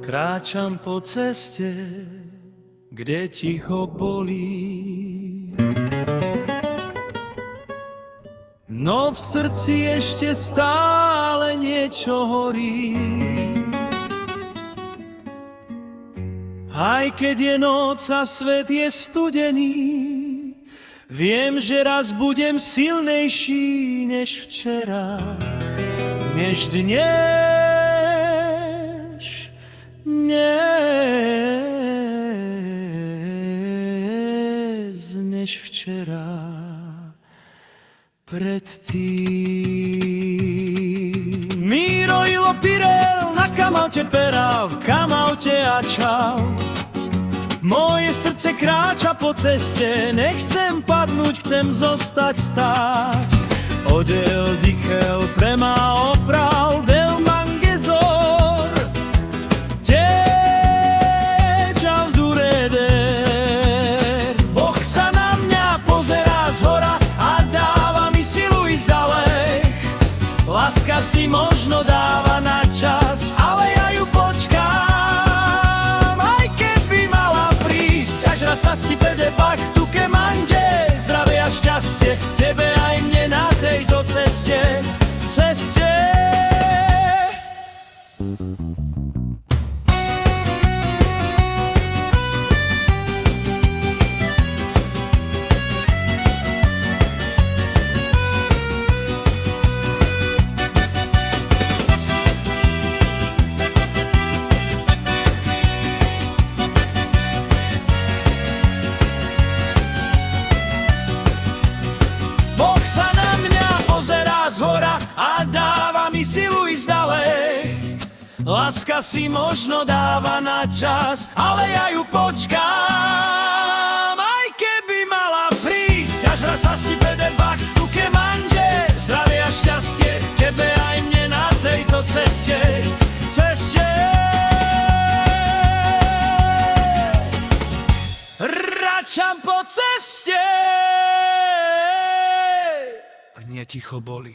Kráčam po ceste, kde ticho bolí. No v srdci ešte stále niečo horí. Aj keď je noc a svet je studený, viem, že raz budem silnejší než včera, než dnes, než včera. Predtým Miro Ilo Pirel na kamaute pera, v kamaute a čau. Moje srdce kráča po ceste, nechcem padnúť, chcem zostať stáť. Odel dikel prema opral del mangezor, teča v dureder. Boh sa na mňa pozerá zhora a dáva mi silu ísť ďalej. Láska si možno dáva na čas, ale ja ju počkám. Aj keby mala prísť, až raz sa stipede bach tu kemanže. Zdravie a šťastie tebe aj mne na tejto ceste. Boh sa na mňa pozerá zhora a dáva mi silu ísť ďalej. Láska si možno dáva na čas, ale ja ju počkám. Aj keby mala prísť, až raz sa stipede bach tu kemanže. Zdravie a šťastie tebe aj mne na tejto ceste. Kráčam po ceste, a mne ticho bolí.